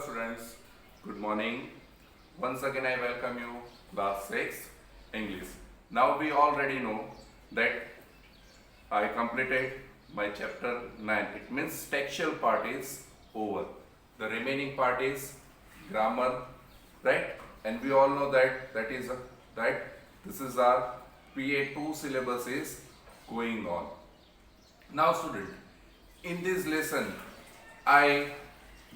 students, good morning. Once again I welcome you class 6 English. Now we already know that I completed my chapter 9. It means textual part is over. The remaining part is grammar, right? And we all know that this is our PA2 syllabus is going on. Now student, in this lesson I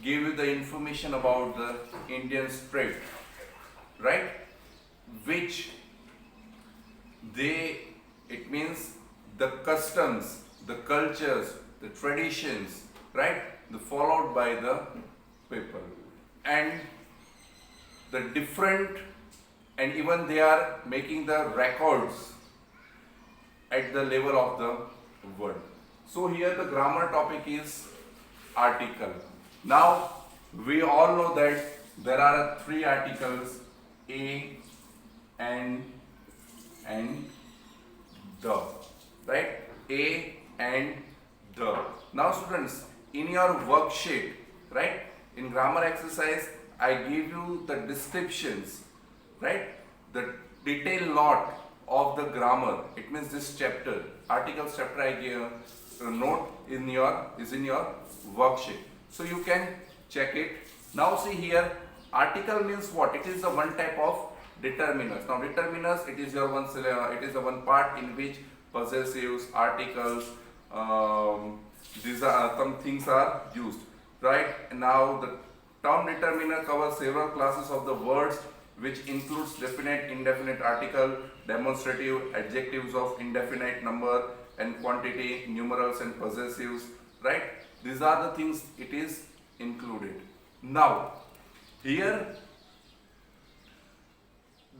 give you the information about the Indian spirit, right? Which it means the customs, the cultures, the traditions, right? The followed by the people and the different, and even they are making the records at the level of the world. So here the grammar topic is article. Now we all know that there are three articles, a, and the, right? A and the. Now students, in your worksheet, right, in grammar exercise I give you the descriptions, right, the detailed lot of the grammar. It means this chapter, articles chapter I give a note in your worksheet, so you can check it. Now see here, article means what? It is the one type of determiners. Now determiners, it is your it is the one part in which possessives, articles, these are some things are used, right? Now the term determiner covers several classes of the words, which includes definite, indefinite article, demonstrative, adjectives of indefinite number and quantity, numerals and possessives, right? These are the things it is included. Now here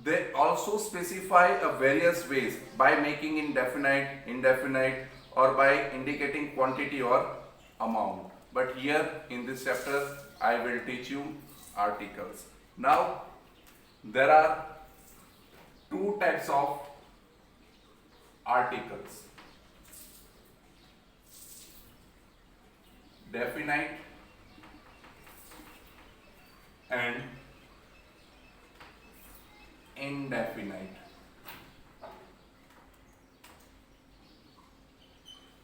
they also specify a various ways by making indefinite, indefinite, or by indicating quantity or amount. But here in this chapter I will teach you articles. Now there are two types of articles: definite and indefinite.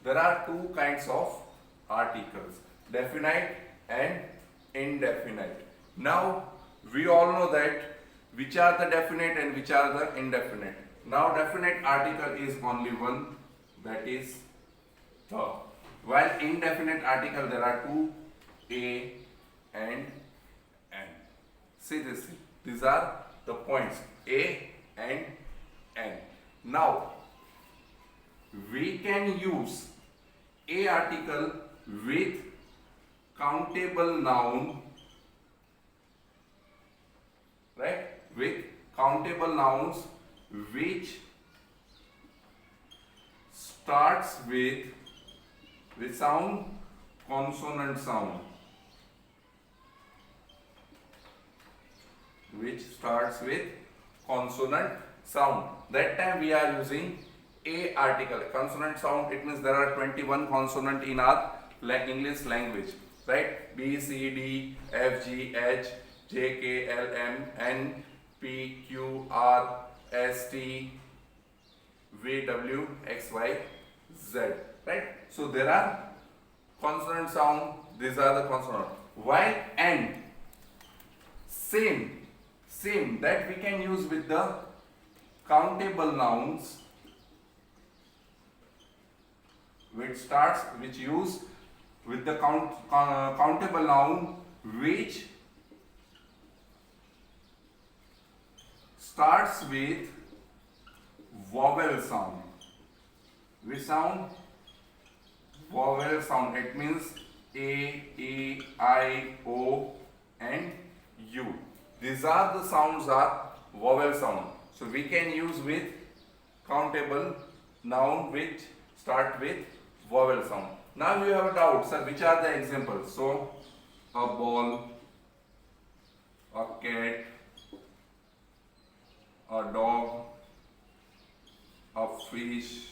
There are two kinds of articles, definite and indefinite. Now we all know that which are the definite and which are the indefinite. Now definite article is only one, that is the, while indefinite article there are two, a and n. See this, these are the points, a and n. Now we can use a article with countable noun, right, with countable nouns which starts with sound, consonant sound, which starts with consonant sound. That time we are using a article. Consonant sound, it means there are 21 consonant in our English language, right? B, C, D, F, G, H, J, K, L, M, N, P, Q, R, S, T, V, W, X, Y, Z, right? So there are consonant sound, these are the consonant. While N, same that we can use with the countable nouns, which use with the countable noun which starts with vowel sound. Which sound? Vowel sound. It means A, E, I, O and U. These are the sounds are vowel sound. So we can use with countable noun which start with vowel sound. Now you have a doubt, sir, which are the examples? So a ball, a cat, a dog, a fish,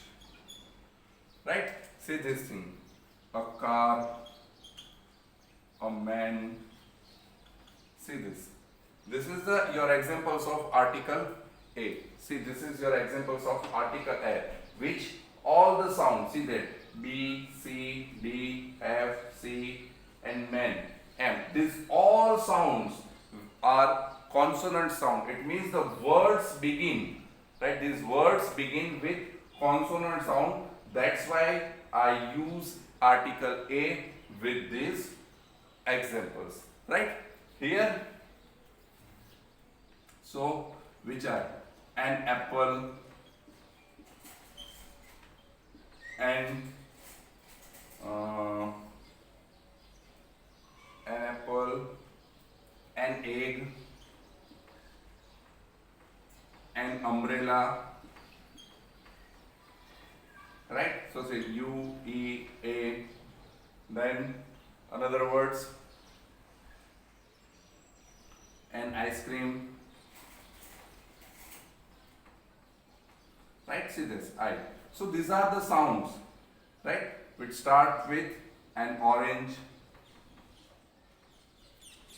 right? Say this thing: a car, a man, See this. This is your examples of article A. See, this is your examples of article A, which all the sounds, see that B, C, D, F, C, and men, M. These all sounds are consonant sound. It means the words begin, right? These words begin with consonant sound. That's why I use article A with these examples, right? Here, so which are an apple, and an apple, an egg, an umbrella, right? So say U, E, A, then another words, an ice cream, right? See this, I. So these are the sounds, right? Which start with an orange.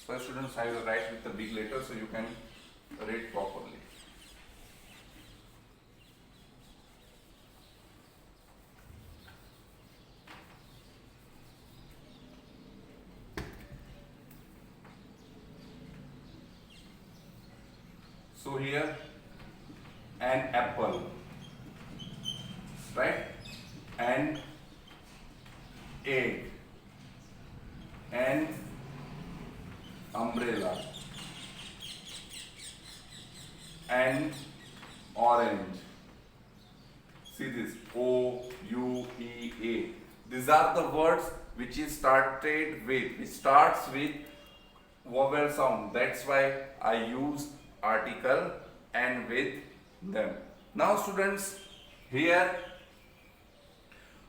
So students, I will write with the big letter so you can read properly. So here, an apple, right? And egg, and umbrella, and orange. See this, O, U, E, A. These are the words which is started with, which starts with vowel sound. That's why I use article and with them. Now students, here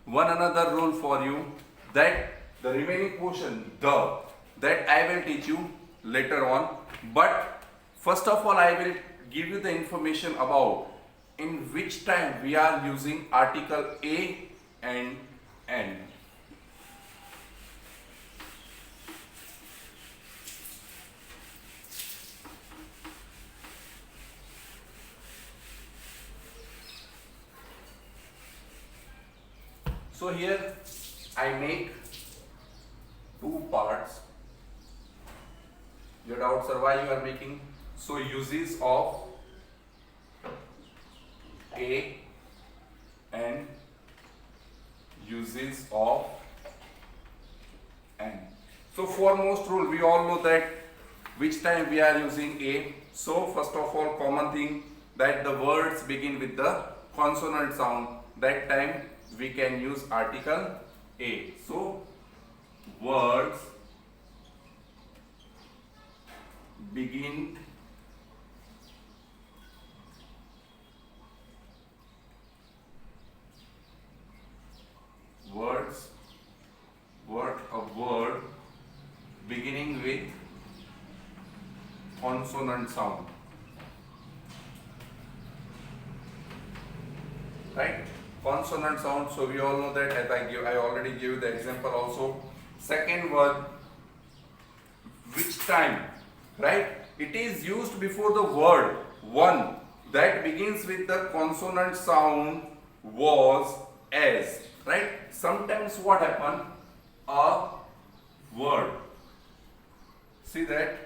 one another rule for you, that the remaining portion, the, that I will teach you later on. But first of all, I will give you the information about in which time we are using article A and N. So here I make two parts. Your doubts are why you are making. So uses of A and uses of N. So foremost rule, we all know that which time we are using A. So first of all, common thing, that the words begin with the consonant sound. That time we can use article A. So words begin a word beginning with consonant sound, right? Consonant sound, so we all know that, as I already gave you the example also. Second word, which time, right? It is used before the word one that begins with the consonant sound, was, as, right? Sometimes what happen, a word, see that,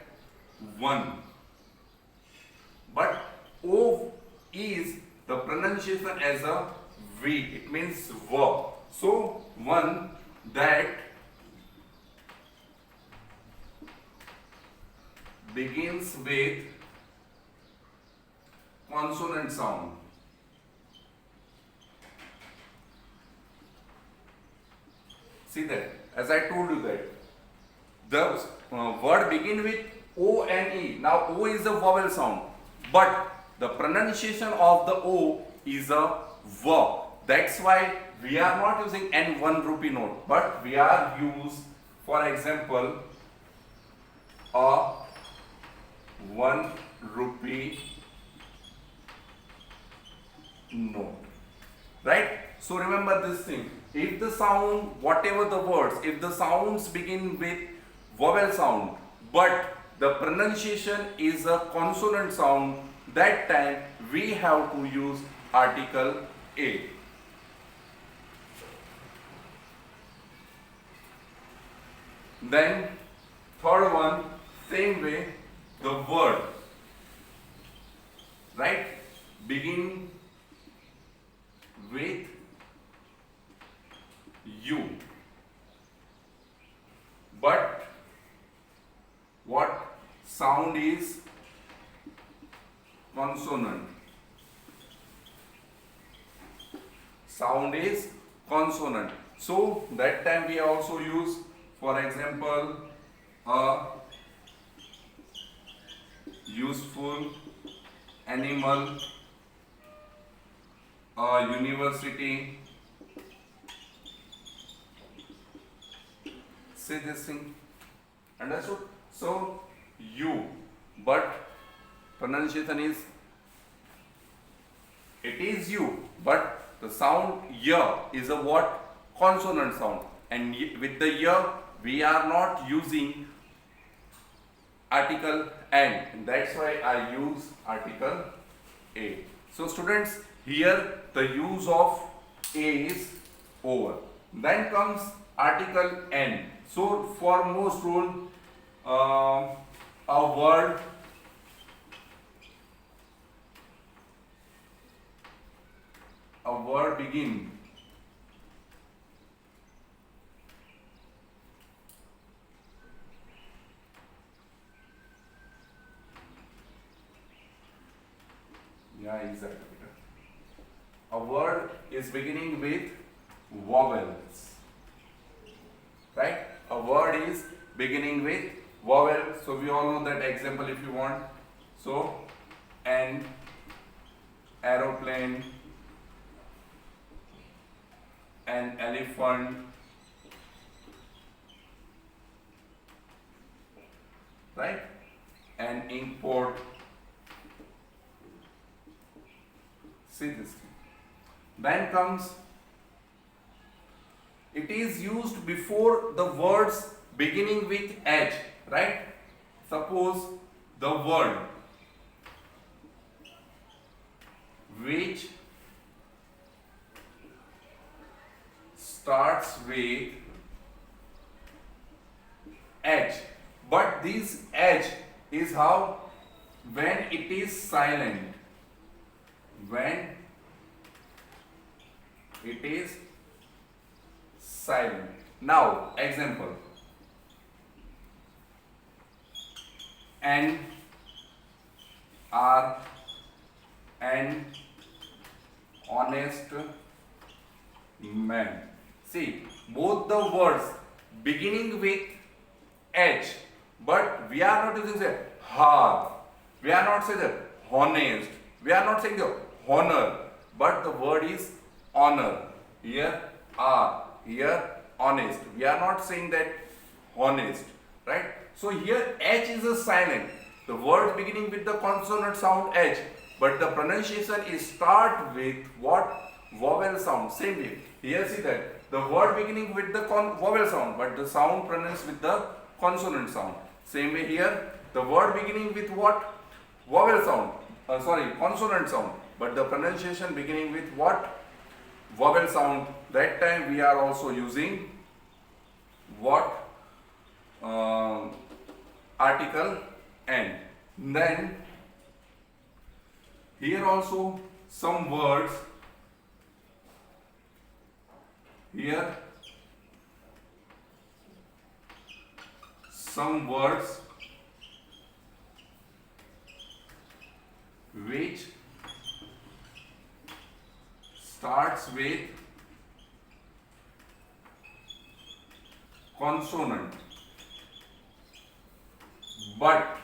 one, but O is the pronunciation as a V, it means V. So one that begins with consonant sound. See that, as I told you that the word begin with O and E. Now O is a vowel sound, but the pronunciation of the O is a V. That's why we are not using N 1 rupee note, but we are use, for example, a 1 rupee note, right? So remember this thing, if the sound, whatever the words, if the sounds begin with vowel sound, but the pronunciation is a consonant sound, that time we have to use article A. Then third one, same way, the word, right, begin with U, but what sound is consonant? Sound is consonant. So that time we also use, for example, a useful animal, a university. See this thing? Understood? So U, but pronunciation is, it is U, but the sound Y is a what? Consonant sound. And with the Y we are not using article N. That's why I use article A. So students, here the use of A is over. Then comes article N. So for most rule, a word begin exactly. A word is beginning with vowels, right? A word is beginning with vowel. So we all know that example if you want. So an aeroplane, an elephant, right? An import. See this thing. Then comes, it is used before the words beginning with H, right? Suppose the word which starts with H, but this H is how? When it is silent. When it is silent. Now, example. An honest man. See, both the words beginning with H, but we are not using the hard. We are not saying the honest. We are not saying the honor, but the word is honor. Here are, here honest. We are not saying that honest, right? So here H is a silent. The word beginning with the consonant sound H, but the pronunciation is start with what? Vowel sound. Same way. Here see that the word beginning with the vowel sound, but the sound pronounced with the consonant sound. Same way here, the word beginning with what? Vowel sound. Consonant sound, but the pronunciation beginning with what? Vowel sound. That time we are also using what? Article N. Then here also some words. Here some words which starts with consonant but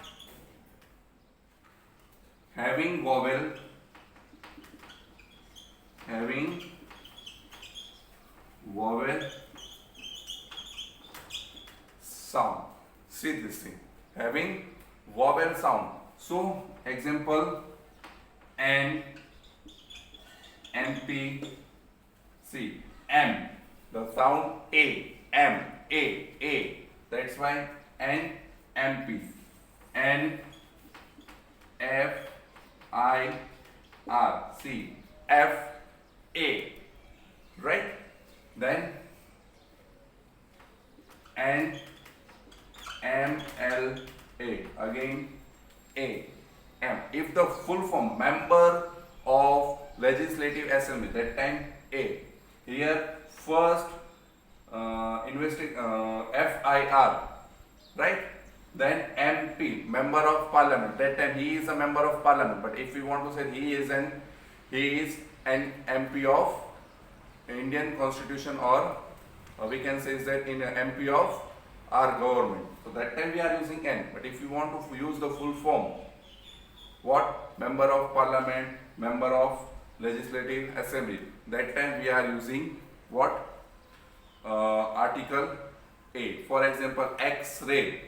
having vowel sound. See this thing, having vowel sound. So example, N, MP, see, M, the sound A, M, A, that's why N, MP. N F I R. See, F A, right? Then N M L A, again A M. If the full form, member of Legislative Assembly, that time A. Here first FIR, right? Then MP, member of parliament. That time he is a member of parliament. But if we want to say he is an MP of Indian Constitution, or we can say is that in MP of our government. So that time we are using N. But if you want to use the full form, what? Member of parliament, member of Legislative Assembly. That time we are using what? Article A. For example, X-ray.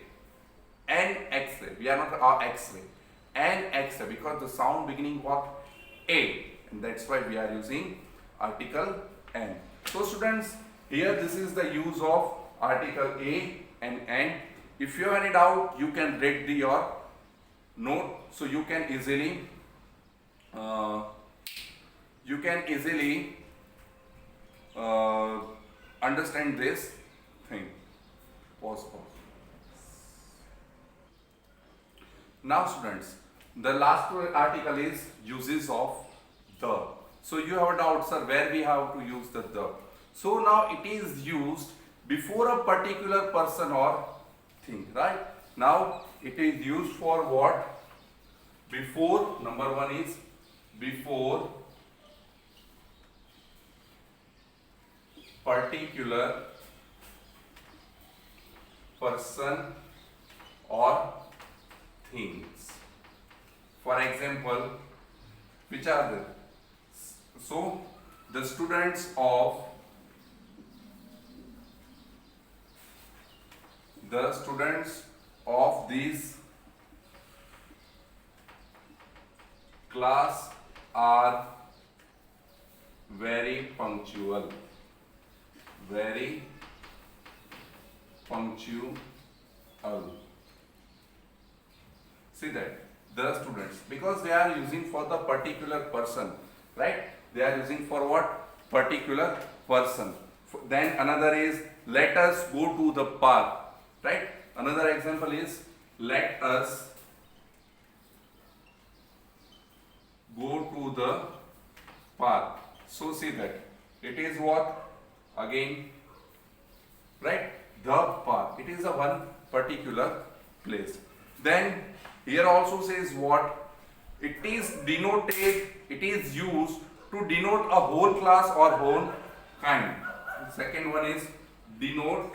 An X-ray. We are not X-ray. An X-ray, because the sound beginning what? A. And that's why we are using article N. So students, here this is the use of article A and N. If you have any doubt, you can read your note, so you can easily understand this thing. Pause. Now students, the last article is uses of the. So you have a doubt, sir, where we have to use the. So now it is used before a particular person or thing, right? Now it is used for what? Before, number one is before particular person or things. For example, which are the? So the students of this class are very punctual. Very punctual. See that the students, because they are using for the particular person, right? They are using for what? Particular person. Then another is let us go to the park, right? Another example is let us go to the park. So see that it is what? Again, right? The park. It is a one particular place. Then here also says what? It is denoted, it is used to denote a whole class or whole kind. The second one is denote.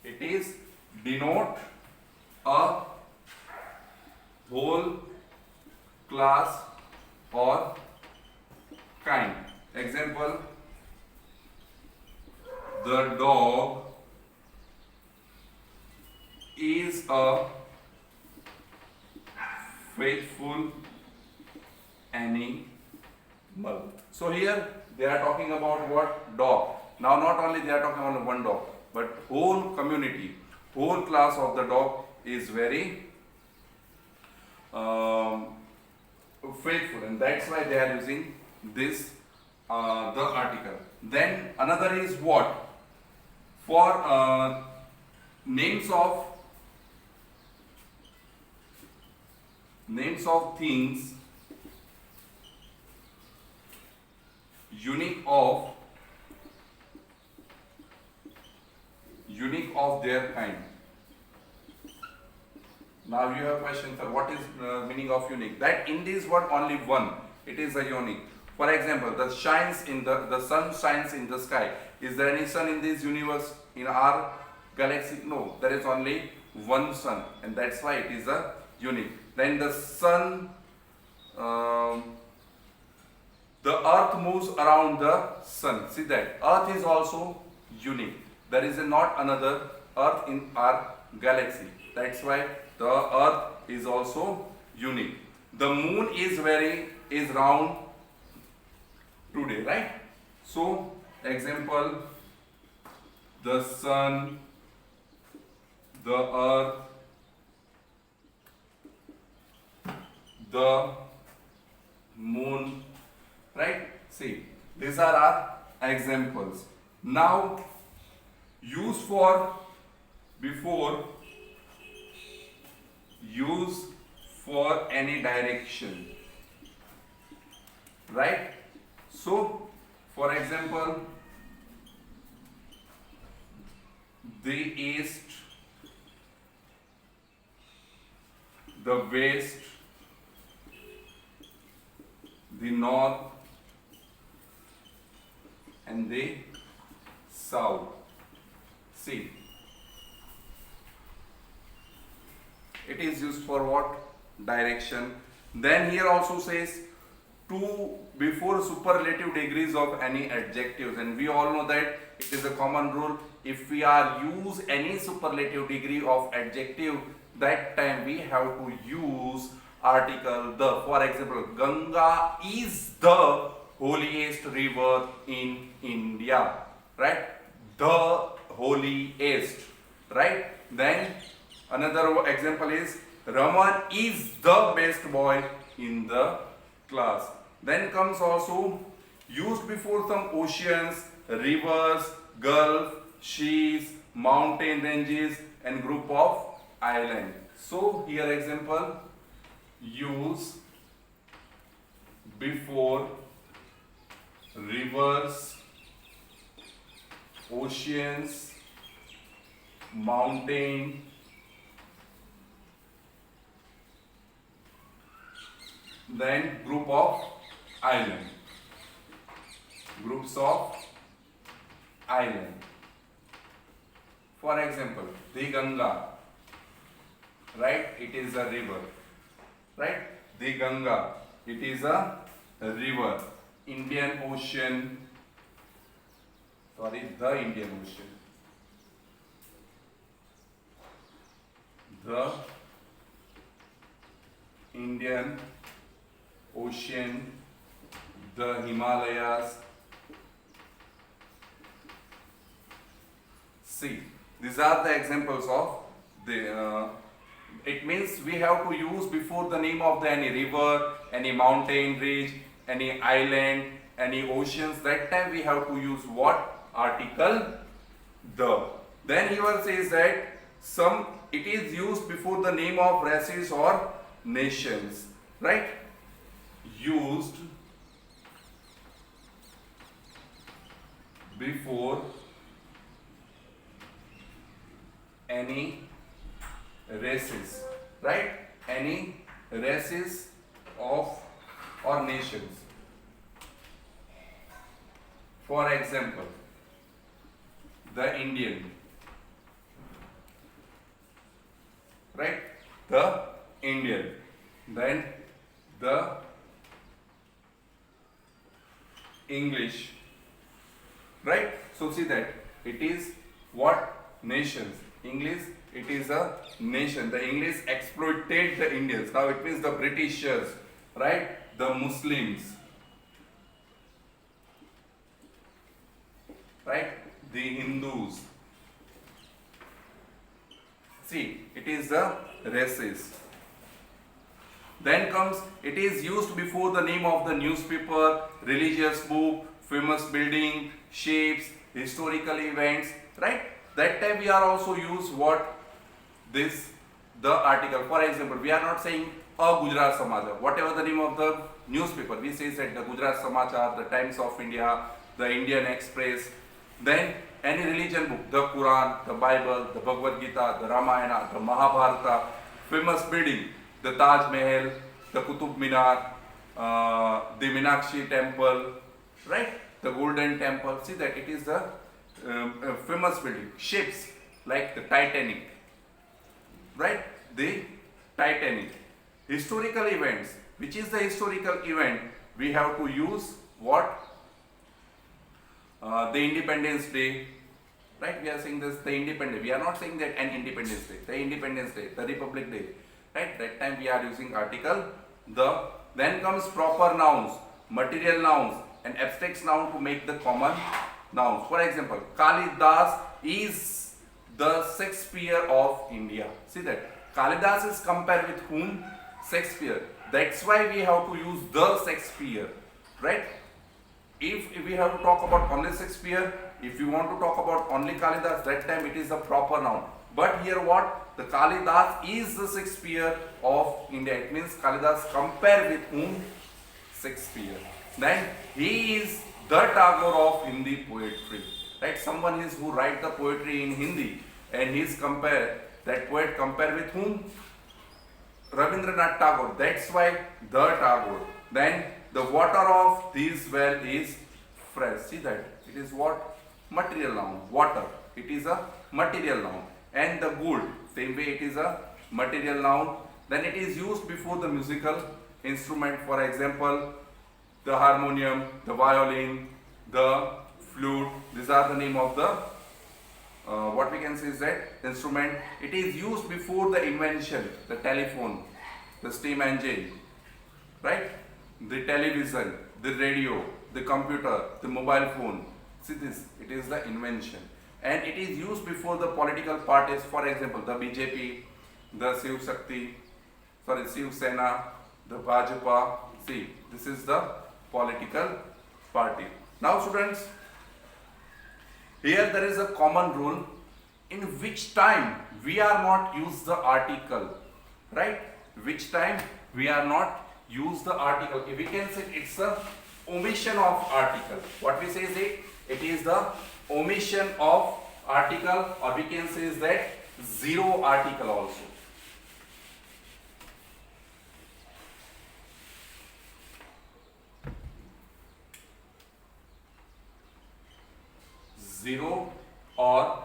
It is denote a whole class or kind. Example, the dog is a faithful animal. So here they are talking about what? Dog. Now not only they are talking about one dog, but whole community, whole class of the dog is very faithful, and that's why they are using this the article. Then another is what? For names of things unique of their kind. Now you have question, sir, what is meaning of unique? That in this word only one, it is a unique. For example, the sun shines in the sky. Is there any sun in this universe, in our galaxy? No, there is only one sun, and that's why it is a unique. Then the sun, the earth moves around the sun. See that earth is also unique. There is not another earth in our galaxy. That's why the earth is also unique. The moon is round today, right? So example, the sun, the earth, these are our examples. Now use for before, use for any direction, right? So for example, the east, the west, the north, and the south. See, it is used for what? Direction. Then here also says to before superlative degrees of any adjectives, and we all know that it is a common rule. If we are use any superlative degree of adjective, that time we have to use article the. For example, Ganga is the holiest river in India, right? The holiest, right? Then another example is Raman is the best boy in the class. Then comes also used before some oceans, rivers, gulf, seas, mountain ranges, and group of island. So here example, use before rivers, oceans, mountain, then group of island, groups of island. For example, the Ganga, right? It is a river, right? The Ganga, it is a river. Indian Ocean, sorry, the Indian Ocean, the Indian Ocean, the Himalayas. See, these are the examples of the. It means we have to use before the name of the any river, any mountain range, any island, any oceans. That time we have to use what? Article the. Then here says that some it is used before the name of races or nations, right? Used before any races, right? Any races of or nations. For example, the Indian, right? The Indian. Then the English, right? So see that it is what? Nations. English, it is a nation. The English exploited the Indians. Now it means the Britishers, right? The Muslims, right? The Hindus. See, it is the races. Then comes, it is used before the name of the newspaper, religious book, famous building, shapes, historical events, right? That time we are also use what? This, the article. For example, we are not saying a Gujarat Samachar. Whatever the name of the newspaper, we say that the Gujarat Samachar, the Times of India, the Indian Express. Then any religion book, the Quran, the Bible, the Bhagavad Gita, the Ramayana, the Mahabharata, famous building, the Taj Mahal, the Qutub Minar, the Meenakshi Temple, right? The Golden Temple. See that it is the famous building. Ships like the Titanic, right? The Titanic. Historical events. Which is the historical event? We have to use what? The Independence Day, right? We are saying this, the Independence. We are not saying that an Independence Day. The Independence Day, the Republic Day, right? That time we are using article the. Then comes proper nouns, material nouns, and abstract noun to make the common nouns. For example, Kalidas is the Shakespeare of India. See that Kalidas is compared with whom? Shakespeare. That's why we have to use the Shakespeare, right? if we have to talk about only Shakespeare, if you want to talk about only Kalidas, that time it is the proper noun. But here what? The Kalidas is the Shakespeare of India. It means Kalidas compare with whom? Shakespeare. Then he is the Tagore of Hindi poetry. Right? Someone is who write the poetry in Hindi, and he's compare, that poet compare with whom? Rabindranath Tagore. That's why the Tagore. Then the water of this well is fresh. See that? It is what? Material noun. Water. It is a material noun. And the gold. Same way it is a material noun. Then it is used before the musical instrument. For example, the harmonium, the violin, the flute. These are the name of the what we can say is that instrument. It is used before the invention, the telephone, the steam engine, right? The television, the radio, the computer, the mobile phone. See this, it is the invention. And it is used before the political parties, for example, the BJP, the Shiv Sena, the Bhajpa. See, this is the political party. Now students, here there is a common rule in which time we are not use the article, right? Which time we are not use the article. If we can say it's a omission of article. What we say is it is the omission of article, or we can say is that zero article also. Zero or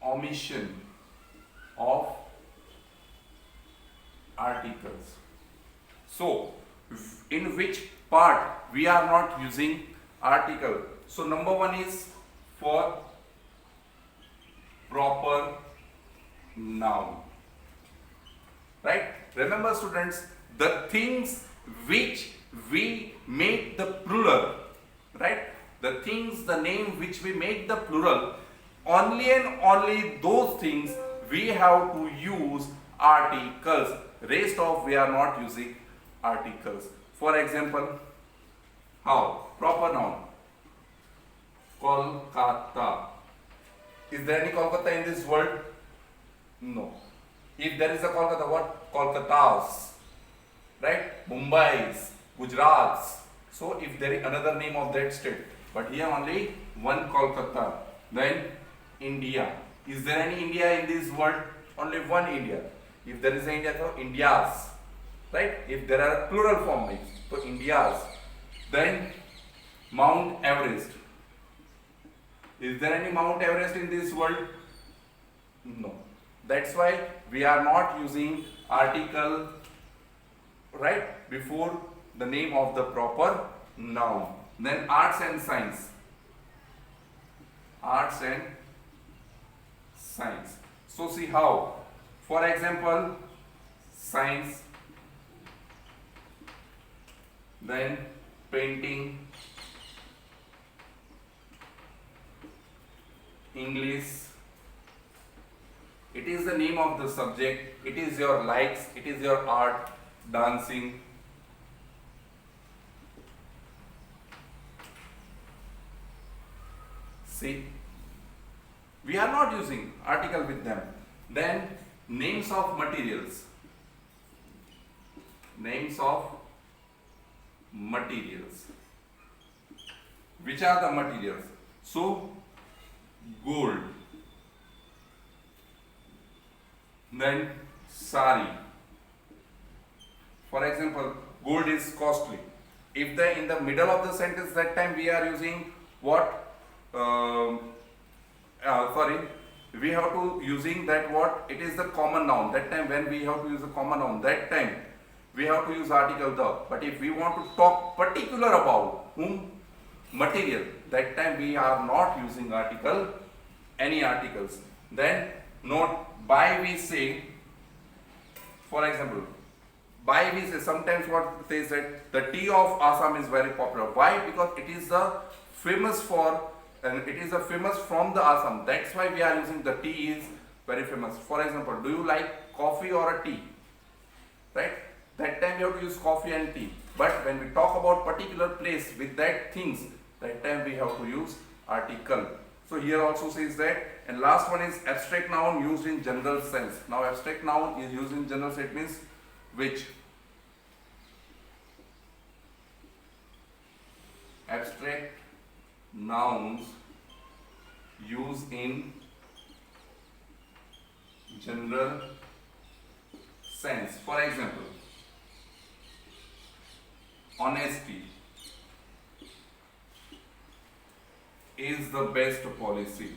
omission of articles. So, in which part we are not using article? So, number one is for proper noun. Right? Remember students, the things which we make the plural, right? The things, the name which we make the plural, only and only those things we have to use articles. Rest of we are not using articles. For example, how? Proper noun. Kolkata. Is there any Kolkata in this world? No. If there is a Kolkata, what? Kolkatas. Right? Mumbai's, Gujarat's. So if there is another name of that state, but here only one Kolkata. Then India. Is there any India in this world? Only one India. If there is an India, so India's. Right? If there are plural form, so India's. Then Mount Everest. Is there any Mount Everest in this world? No. That's why we are not using article right before the name of the proper noun. Then arts and science. Arts and science. So see how. For example, science, then painting, English. It is the name of the subject. It is your likes. It is your art. Dancing. See, we are not using article with them. Then names of materials. Names of materials. Which are the materials? So, gold. Then sari. For example, gold is costly. If in the middle of the sentence, that time we are using what? We have to using that what? It is the common noun. That time when we have to use a common noun, that time we have to use article the. But if we want to talk particular about whom? Material. That time we are not using article, any articles. Then note by we say, for example, by we say sometimes what says that the tea of Assam is very popular. Why? Because it is the famous for and it is a famous from the Assam. That's why we are using the tea is very famous. For example, do you like coffee or a tea? right? That time we have to use coffee and tea. But when we talk about particular place with that things, that time we have to use article. So here also says that. And last one is abstract noun used in general sense. Now abstract noun is used in general sense, it means which. Abstract nouns used in general sense. For example, honesty is the best policy.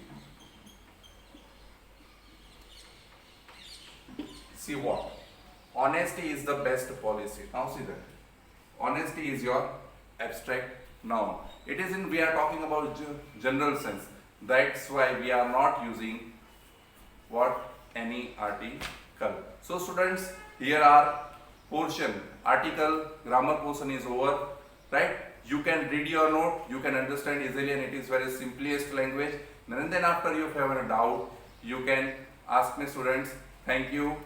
See what? Honesty is the best policy. Now see that. Honesty is your abstract noun. It is in, we are talking about general sense. That's why we are not using what? Any article. So students, here are portion, article, grammar portion is over, right? You can read your note, you can understand easily, and it is very simplest language. And then after you have a doubt, you can ask me, students. Thank you.